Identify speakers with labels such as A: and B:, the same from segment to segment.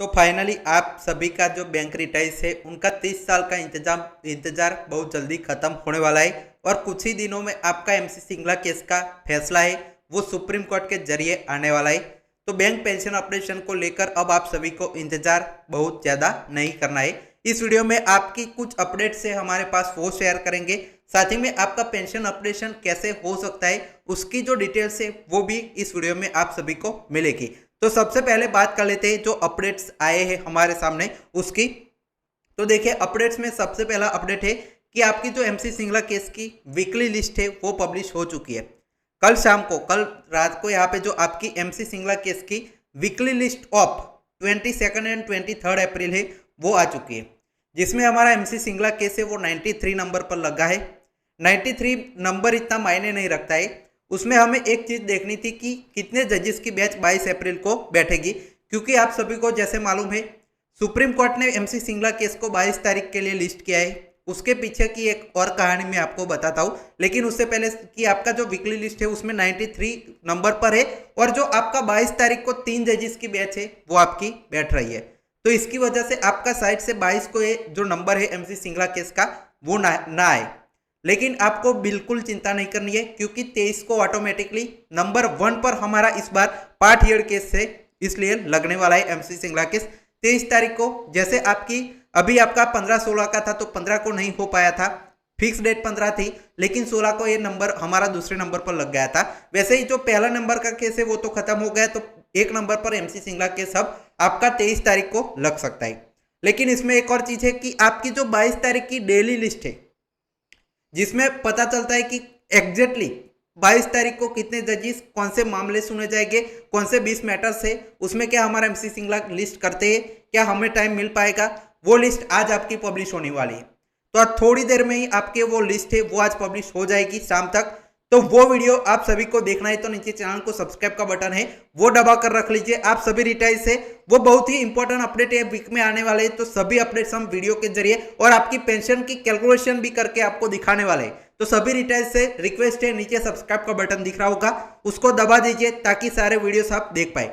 A: तो फाइनली आप सभी का जो बैंक रिटाइज है उनका 30 साल का इंतजार बहुत जल्दी खत्म होने वाला है और कुछ ही दिनों में आपका एमसी सिंगला केस का फैसला है वो सुप्रीम कोर्ट के जरिए आने वाला है। तो बैंक पेंशन ऑपरेशन को लेकर अब आप सभी को इंतजार बहुत ज़्यादा नहीं करना है। इस वीडियो में आपकी कुछ अपडेट्स है हमारे पास वो शेयर करेंगे, साथ ही में आपका पेंशन ऑपरेशन कैसे हो सकता है उसकी जो डिटेल्स है वो भी इस वीडियो में आप सभी को मिलेगी। तो सबसे पहले बात कर लेते हैं जो अपडेट्स आए हैं हमारे सामने उसकी। तो देखिए अपडेट्स में सबसे पहला अपडेट है कि आपकी जो एमसी सिंगला केस की वीकली लिस्ट है वो पब्लिश हो चुकी है। कल शाम को, कल रात को यहाँ पे जो आपकी एमसी सिंगला केस की वीकली लिस्ट ऑफ 22 एंड 23 अप्रैल है वो आ चुकी है, जिसमें हमारा एमसी सिंगला केस है वो 93 नंबर पर लगा है। 93 नंबर इतना मायने नहीं रखता है, उसमें हमें एक चीज देखनी थी कि कितने जजेस की बेंच 22 अप्रैल को बैठेगी, क्योंकि आप सभी को जैसे मालूम है सुप्रीम कोर्ट ने एमसी सिंगला केस को 22 तारीख के लिए लिस्ट किया है। उसके पीछे की एक और कहानी मैं आपको बताता हूँ, लेकिन उससे पहले कि आपका जो वीकली लिस्ट है उसमें 93 नंबर पर है और जो आपका 22 तारीख को 3 जजेस की बेंच है वो आपकी बैठ रही है। तो इसकी वजह से आपका साइड से 22 को ये जो नंबर है एमसी सिंगला केस का वो ना आए, लेकिन आपको बिल्कुल चिंता नहीं करनी है क्योंकि 23 को ऑटोमेटिकली नंबर 1 पर हमारा इस बार पार्ट ईयर केस से इसलिए लगने वाला है एमसी सिंगला केस 23 तारीख को। जैसे आपकी अभी आपका 15-16 का था तो 15 को नहीं हो पाया था, फिक्स डेट 15 थी, लेकिन 16 को ये नंबर हमारा दूसरे नंबर पर लग गया था। वैसे ही जो पहला नंबर का केस है वो तो खत्म हो गया, तो एक नंबर पर एमसी सिंगला केस अब आपका 23 तारीख को लग सकता है। लेकिन इसमें एक और चीज है कि आपकी जो 22 तारीख की डेली लिस्ट है जिसमें पता चलता है कि एग्जैक्टली 22 तारीख को कितने जजेस कौन से मामले सुने जाएंगे, कौन से 20 मैटर्स है, उसमें क्या हमारा एमसी सिंगला लिस्ट करते हैं, क्या हमें टाइम मिल पाएगा, वो लिस्ट आज आपकी पब्लिश होने वाली है। तो आज थोड़ी देर में ही आपके वो लिस्ट है वो आज पब्लिश हो जाएगी शाम तक। तो वो वीडियो आप सभी को देखना है तो नीचे चैनल को सब्सक्राइब का बटन है वो दबा कर रख लीजिए। आप सभी रिटाइज से वो बहुत ही इंपॉर्टेंट अपडेट है, वीक में आने वाले हैं, तो सभी अपडेट्स हम वीडियो के जरिए और आपकी पेंशन की कैलकुलेशन भी करके आपको दिखाने वाले हैं। तो सभी रिटाइज से रिक्वेस्ट है, नीचे सब्सक्राइब का बटन दिख रहा होगा उसको दबा दीजिए ताकि सारे वीडियोस आप देख पाए।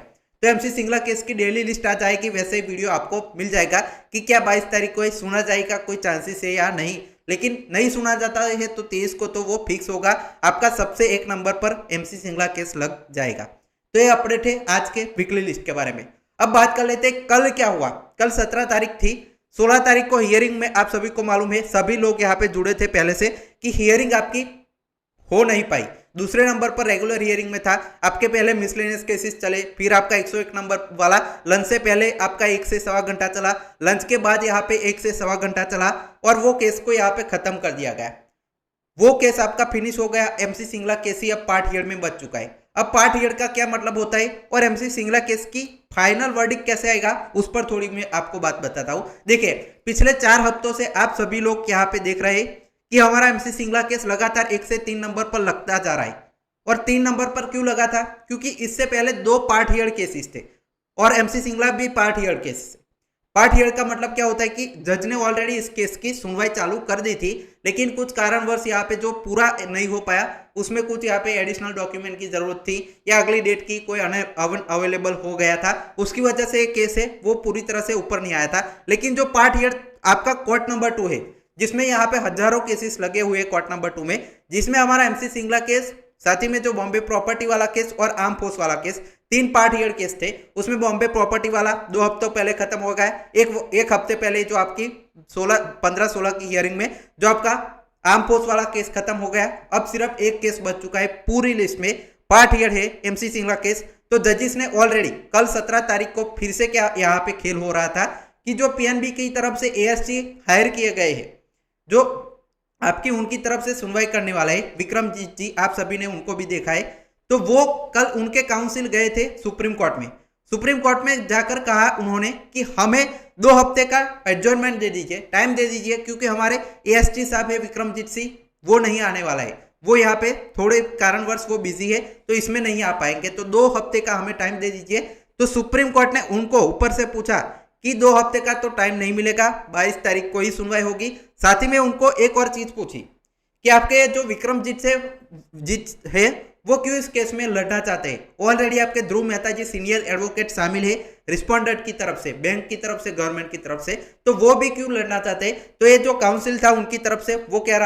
A: तो एमसी सिंगला केस की डेली लिस्ट आ जाएगी, वैसे ही वीडियो आपको मिल जाएगा कि क्या 22 तारीख को सुना जाएगा, कोई चांसेस है या नहीं। लेकिन नहीं सुना जाता है तो 23 को तो वो फिक्स होगा, आपका सबसे एक नंबर पर एमसी सिंगला केस लग जाएगा। तो ये अपडेट है आज के वीकली लिस्ट के बारे में। अब बात कर लेते हैं कल क्या हुआ। कल 17 तारीख थी, 16 तारीख को हियरिंग में आप सभी को मालूम है, सभी लोग यहाँ पे जुड़े थे पहले से कि हियरिंग आपकी हो नहीं पाई। दूसरे नंबर पर रेगुलर हियरिंग में था, आपके पहले मिसलेनियस केसेस चले, फिर आपका 101 नंबर वाला लंच से पहले आपका 1 से सवा घंटा चला, लंच के बाद यहाँ पे 1 से सवा घंटा चला और वो केस को यहाँ पे खत्म कर दिया गया। वो केस आपका फिनिश हो गया, एमसी सिंगला केस ही अब पार्ट ईयर में बच चुका है। अब पार्ट ईयर का क्या मतलब होता है और एमसी सिंगला केस की फाइनल वर्डिक्ट कैसे आएगा उस पर थोड़ी मैं आपको बात बताता हूँ। देखिए पिछले 4 हफ्तों से आप सभी लोग यहाँ पे देख रहे हैं कि हमारा एमसी सिंगला केस लगातार 1 से 3 नंबर पर लगता जा रहा है। और 3 नंबर पर क्यों लगा था, क्योंकि इससे पहले 2 पार्ट ईयर केसेस थे और एमसी सिंगला भी part year case. Part year का मतलब क्या होता है कि जज ने ऑलरेडी इस केस की सुनवाई चालू कर दी थी, लेकिन कुछ कारणवश यहाँ पे जो पूरा नहीं हो पाया, उसमें कुछ यहाँ पे एडिशनल डॉक्यूमेंट की जरूरत थी या अगली डेट की कोई अवेलेबल हो गया था, उसकी वजह से ये केस है वो पूरी तरह से ऊपर नहीं आया था। लेकिन जो पार्ट ईयर आपका कोर्ट नंबर 2 है, जिसमें यहाँ पे हजारों केसेस लगे हुए कोर्ट नंबर 2 में, जिसमें हमारा एमसी सिंगला केस, साथ ही में जो बॉम्बे प्रॉपर्टी वाला केस और आर्म फोर्स वाला केस, 3 पार्ट ईयर केस थे। उसमें बॉम्बे प्रॉपर्टी वाला 2 हफ्तों पहले खत्म हो गया, एक हफ्ते पहले जो आपकी 15-16 की हियरिंग में जो आपका आर्म फोर्स वाला केस खत्म हो गया। अब सिर्फ एक केस बच चुका है पूरी लिस्ट में, पार्ट ईयर है एमसी सिंगला केस। तो जजिस ने ऑलरेडी कल 17 तारीख को फिर से क्या यहाँ पे खेल हो रहा था कि जो पीएनबी की तरफ से एएससी हायर किए गए हैं, जो आपकी उनकी तरफ से सुनवाई करने वाला है विक्रमजीत जी, आप सभी ने उनको भी देखा है। तो वो कल उनके काउंसिल गए थे सुप्रीम कोर्ट में। सुप्रीम कोर्ट में जाकर कहा उन्होंने कि हमें 2 हफ्ते का एडजॉर्नमेंट दे दीजिए, टाइम दे दीजिए, क्योंकि हमारे एएसटी साहब है विक्रमजीत सिंह, वो नहीं आने वाला है, वो यहाँ पे थोड़े कारणवश वो बिजी है तो इसमें नहीं आ पाएंगे, तो 2 हफ्ते का हमें टाइम दे दीजिए। तो सुप्रीम कोर्ट ने उनको ऊपर से पूछा कि 2 हफ्ते का तो टाइम नहीं मिलेगा, 22 तारीख को ही सुनवाई होगी। साथ ही में उनको एक और चीज पूछी कि आपके जो विक्रमजीत से जीत है वो क्यों इस केस में लड़ना चाहते हैं। ऑलरेडी आपके ध्रुव मेहता जी सीनियर एडवोकेट शामिल है, रिस्पोंडेंट की तरफ से, बैंक की तरफ से, गवर्नमेंट की तरफ से, तो वो भी क्यों लड़ना चाहते हैं? तो ये जो काउंसिल था उनकी तरफ से वो कह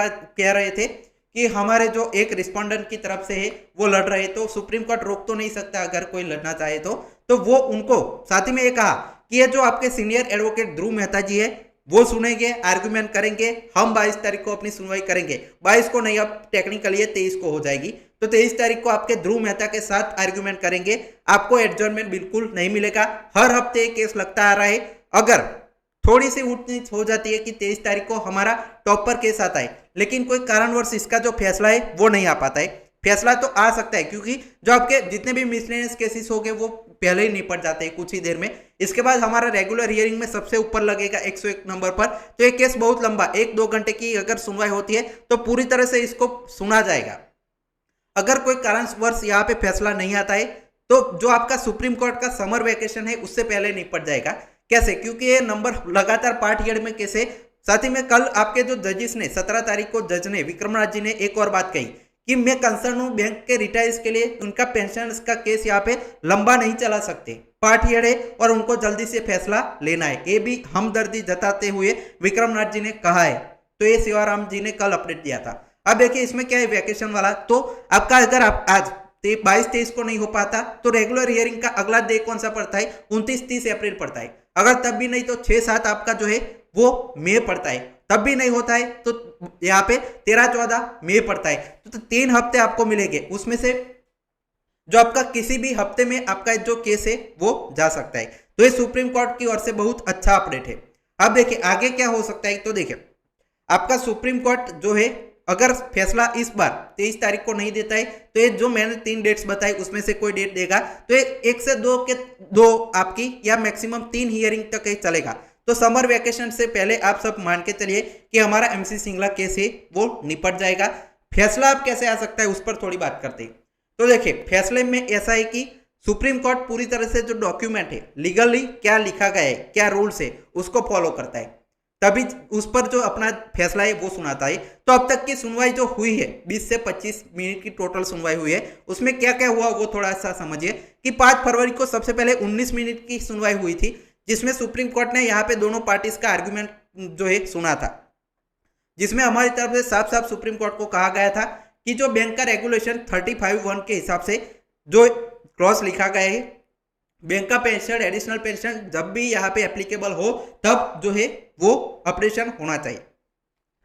A: रहे थे कि हमारे जो एक रिस्पोंडेंट की तरफ से है वो लड़ रहे, तो सुप्रीम कोर्ट रोक तो नहीं सकता अगर कोई लड़ना चाहे तो वो उनको साथ ही में ये कहा कि ये जो आपके सीनियर एडवोकेट ध्रुव मेहता जी है वो सुनेंगे, आर्ग्यूमेंट करेंगे, हम 22 तारीख को अपनी सुनवाई करेंगे। 22 को नहीं, अब टेक्निकली ये 23 को हो जाएगी, तो 23 तारीख को आपके ध्रुव मेहता के साथ आर्ग्यूमेंट करेंगे। आपको एडजर्नमेंट बिल्कुल नहीं मिलेगा। हर हफ्ते केस लगता आ रहा है। अगर थोड़ी सी ऊंच नीच हो जाती है कि 23 तारीख को हमारा टॉप पर केस आता है, लेकिन कोई कारणवश इसका जो फैसला है वो नहीं आ पाता है। फैसला तो आ सकता है क्योंकि जो आपके जितने भी मिसलेनियस केसेस हो गए वो पहले ही निपट जाते हैं कुछ ही देर में। इसके बाद हमारा रेगुलर हियरिंग में सबसे ऊपर लगेगा 101 नंबर पर। तो ये केस बहुत लंबा, 1-2 घंटे की अगर सुनवाई होती है तो पूरी तरह से इसको सुना जाएगा। अगर कोई कारणवश यहाँ पे फैसला नहीं आता है तो जो आपका सुप्रीम कोर्ट का समर वेकेशन है उससे पहले निपट जाएगा। कैसे? क्योंकि ये नंबर लगातार पार्ट हियर में केस है। साथ ही में कल आपके जो जजेस ने 17 तारीख को जज ने विक्रमराज जी ने एक और बात कही कि मैं कंसर्न हूं बैंक के रिटायर्स के लिए, उनका पेंशन का केस यहाँ पे लंबा नहीं चला सकते, पार्ट हियर है और उनको जल्दी से फैसला लेना है। ये भी हमदर्दी जताते हुए विक्रमनाथ जी ने कहा है। तो ये शिवाराम जी ने कल अपडेट दिया था। अब देखिए इसमें क्या है वेकेशन वाला, तो आपका अगर आप आज 22-23 को नहीं हो पाता तो रेगुलर हियरिंग का अगला डे कौन सा पड़ता है? 29-30 अप्रैल पड़ता है। अगर तब भी नहीं तो 6-7 आपका जो है वो मई पड़ता है। तब भी नहीं होता है तो यहाँ पे 13-14 मई पड़ता है। तो 3 हफ्ते आपको मिलेंगे, उसमें से जो आपका किसी भी हफ्ते में आपका जो केस है वो जा सकता है। तो ये सुप्रीम कोर्ट की ओर से बहुत अच्छा अपडेट है। अब देखिए आगे क्या हो सकता है। तो देखिए आपका सुप्रीम कोर्ट जो है अगर फैसला इस बार 23 तारीख को नहीं देता है तो ये जो मैंने 3 डेट्स बताई उसमें से कोई डेट देगा तो 1 से 2 आपकी या मैक्सिमम 3 हियरिंग तक चलेगा। तो समर वेकेशन से पहले आप सब मान के चलिए कि हमारा एमसी सिंगला केस है वो निपट जाएगा। फैसला अब कैसे आ सकता है उस पर थोड़ी बात करते हैं। तो देखिए फैसले में ऐसा है कि सुप्रीम कोर्ट पूरी तरह से जो डॉक्यूमेंट है लीगली क्या लिखा गया है, क्या रूल्स है, उसको फॉलो करता है, तभी उस पर जो अपना फैसला है वो सुनाता है। तो अब तक की सुनवाई जो हुई है 20 से 25 मिनट की टोटल सुनवाई हुई है, उसमें क्या क्या हुआ वो थोड़ा सा समझिए कि 5 फरवरी को सबसे पहले 19 मिनट की सुनवाई हुई थी, जिसमें सुप्रीम कोर्ट ने यहाँ पे दोनों पार्टीज का आर्ग्यूमेंट जो है सुना था, जिसमें हमारी तरफ से साफ साफ सुप्रीम कोर्ट को कहा गया था कि जो बैंक का रेगुलेशन 35(1) के हिसाब से जो क्लॉज लिखा गया है, बैंक का पेंशन, एडिशनल पेंशन जब भी यहाँ पे एप्लीकेबल हो तब जो है वो ऑपरेशन होना चाहिए।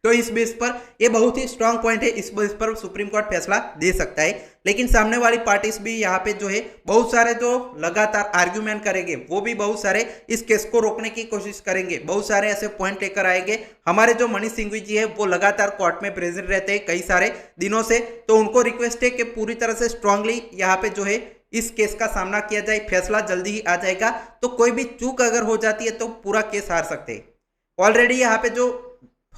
A: तो इस बेस पर ये बहुत ही स्ट्रांग पॉइंट है, इस बेस पर सुप्रीम कोर्ट फैसला दे सकता है। लेकिन सामने वाली पार्टीज भी यहाँ पे जो है बहुत सारे जो लगातार आर्ग्यूमेंट करेंगे, वो भी बहुत सारे इस केस को रोकने की कोशिश करेंगे, बहुत सारे ऐसे पॉइंट लेकर आएंगे। हमारे जो मनीष सिंघवी जी है वो लगातार कोर्ट में प्रेजेंट रहते हैं कई सारे दिनों से, तो उनको रिक्वेस्ट है कि पूरी तरह से स्ट्रांगली यहाँ पे जो है इस केस का सामना किया जाए, फैसला जल्दी ही आ जाएगा। तो कोई भी चूक अगर हो जाती है तो पूरा केस हार सकते हैं। ऑलरेडी यहाँ पे जो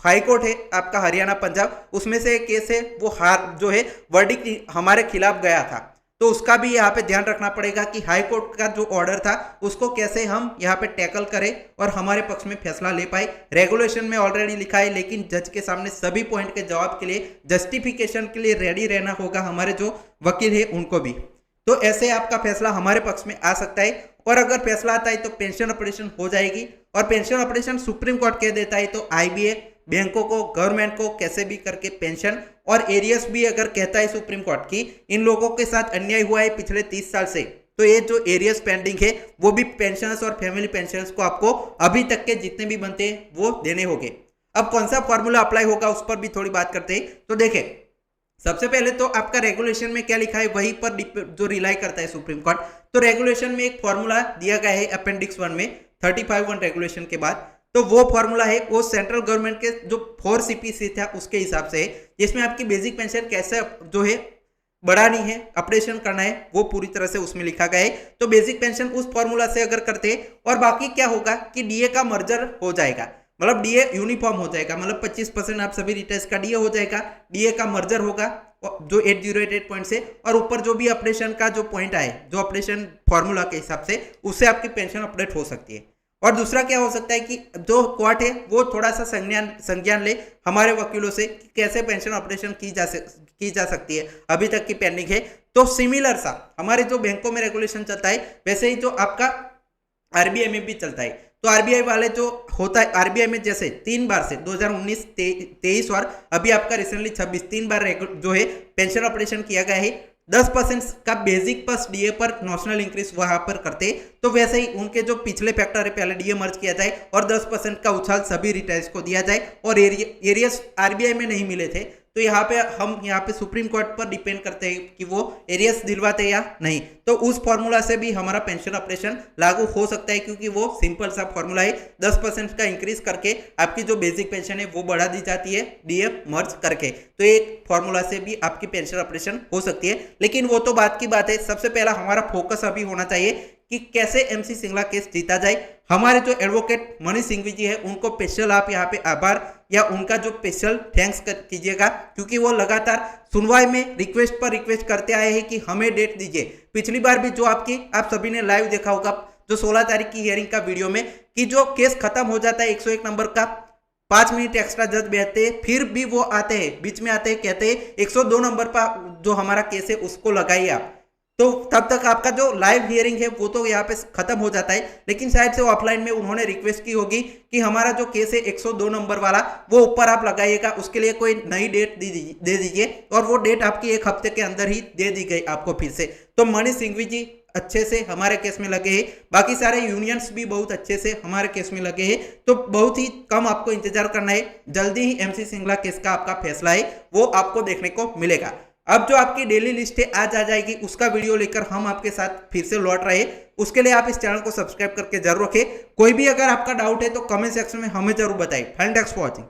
A: हाई कोर्ट है आपका हरियाणा पंजाब, उसमें से एक केस है वो हार जो है वर्डिक्ट हमारे खिलाफ गया था, तो उसका भी यहाँ पे ध्यान रखना पड़ेगा कि हाई कोर्ट का जो ऑर्डर था उसको कैसे हम यहाँ पे टैकल करें और हमारे पक्ष में फैसला ले पाए। रेगुलेशन में ऑलरेडी लिखा है, लेकिन जज के सामने सभी पॉइंट के जवाब के लिए, जस्टिफिकेशन के लिए रेडी रहना होगा हमारे जो वकील है उनको भी। तो ऐसे आपका फैसला हमारे पक्ष में आ सकता है, और अगर फैसला आता है तो पेंशन ऑपरेशन हो जाएगी, और पेंशन ऑपरेशन सुप्रीम कोर्ट कह देता है तो आईबीए बैंकों को, गवर्नमेंट को कैसे भी करके पेंशन, और एरियस भी अगर कहता है सुप्रीम कोर्ट की इन लोगों के साथ अन्याय हुआ है पिछले 30 साल से, तो ये जो एरियस पेंडिंग है वो भी पेंशनर्स और फैमिली पेंशनर्स को आपको अभी तक के जितने भी बनते हैं वो देने होंगे। अब कौन सा फॉर्मूला अप्लाई होगा उस पर भी थोड़ी बात करते हैं। तो देखें सबसे पहले तो आपका रेगुलेशन में क्या लिखा है वहीं पर जो रिलाई करता है सुप्रीम कोर्ट। तो रेगुलेशन में एक फॉर्मूला दिया गया है अपेंडिक्स 1 में 35(1) रेगुलेशन के बाद, तो वो फॉर्मूला है वो सेंट्रल गवर्नमेंट के जो 4 CPC था उसके हिसाब से है, जिसमें आपकी बेसिक पेंशन कैसे जो है बढ़ानी है, ऑपरेशन करना है, वो पूरी तरह से उसमें लिखा गया है। तो बेसिक पेंशन उस फॉर्मूला से अगर करते हैं, और बाकी क्या होगा कि डीए का मर्जर हो जाएगा, मतलब डीए यूनिफॉर्म हो जाएगा, मतलब 25% आप सभी रिटायर्स का डीए हो जाएगा, डीए का मर्जर होगा जो 8088 पॉइंट से, और ऊपर जो भी ऑपरेशन का जो पॉइंट आए जो ऑपरेशन फॉर्मूला के हिसाब से, उससे आपकी पेंशन अपडेट हो सकती है। और दूसरा क्या हो सकता है कि जो कोर्ट है वो थोड़ा सा संज्ञान ले हमारे वकीलों से कि कैसे पेंशन ऑपरेशन की जा सकती है, अभी तक की पेंडिंग है। तो सिमिलर सा हमारे जो बैंकों में रेगुलेशन चलता है वैसे ही जो आपका आरबीआई में भी चलता है। तो आरबीआई वाले जो होता है, आरबीआई में जैसे 3 बार से 2019, 23 और अभी आपका रिसेंटली 26 3 बार जो है पेंशन ऑपरेशन किया गया है। 10% का बेसिक प्लस डीए पर नॉशनल इंक्रीज वहां पर करते, तो वैसे ही उनके जो पिछले फैक्टर है पहले डीए मर्ज किया जाए और 10% का उछाल सभी रिटायर्स को दिया जाए, और एरियस आरबीआई में नहीं मिले थे, तो यहाँ पे हम सुप्रीम कोर्ट पर डिपेंड करते हैं कि वो एरियस दिलवाते या नहीं। तो उस फॉर्मूला से भी हमारा पेंशन ऑपरेशन लागू हो सकता है, क्योंकि वो सिंपल सा फॉर्मूला है, 10% का इंक्रीज करके आपकी जो बेसिक पेंशन है वो बढ़ा दी जाती है डीए मर्ज करके। तो एक फॉर्मूला से भी आपकी पेंशन ऑपरेशन हो सकती है, लेकिन वो तो बात की बात है। सबसे पहला हमारा फोकस अभी होना चाहिए कि कैसे एमसी सिंगला केस जीता जाए। हमारे जो एडवोकेट मनीष सिंघवी जी है उनको स्पेशल आप यहाँ पे आभार या उनका जो स्पेशल थैंक्स कीजिएगा, क्योंकि वो लगातार सुनवाई में रिक्वेस्ट पर रिक्वेस्ट करते आए हैं कि हमें डेट दीजिए। पिछली बार भी जो आप सभी ने लाइव देखा होगा, जो 16 तारीख की हियरिंग का वीडियो में, कि जो केस खत्म हो जाता है 101 नंबर का, 5 मिनट एक्स्ट्रा जज बैठते हैं, फिर भी वो आते हैं बीच में, आते हैं कहते हैं 102 नंबर पर जो हमारा केस है उसको लगाइए आप। तो तब तक आपका जो लाइव हियरिंग है वो तो यहाँ पे खत्म हो जाता है, लेकिन शायद से ऑफलाइन में उन्होंने रिक्वेस्ट की होगी कि हमारा जो केस है 102 नंबर वाला वो ऊपर आप लगाइएगा, उसके लिए कोई नई डेट दे दीजिए, और वो डेट आपकी 1 हफ्ते के अंदर ही दे दी गई आपको फिर से। तो मनीष सिंघवी जी अच्छे से हमारे केस में लगे हैं, बाकी सारे यूनियंस भी बहुत अच्छे से हमारे केस में लगे हैं। तो बहुत ही कम आपको इंतजार करना है, जल्दी ही एमसी सिंगला केस का आपका फैसला है वो आपको देखने को मिलेगा। अब जो आपकी डेली लिस्ट है आज आ जाएगी, उसका वीडियो लेकर हम आपके साथ फिर से लौट रहे। उसके लिए आप इस चैनल को सब्सक्राइब करके जरूर रखें। कोई भी अगर आपका डाउट है तो कमेंट सेक्शन में हमें जरूर बताइए। Thanks for watching.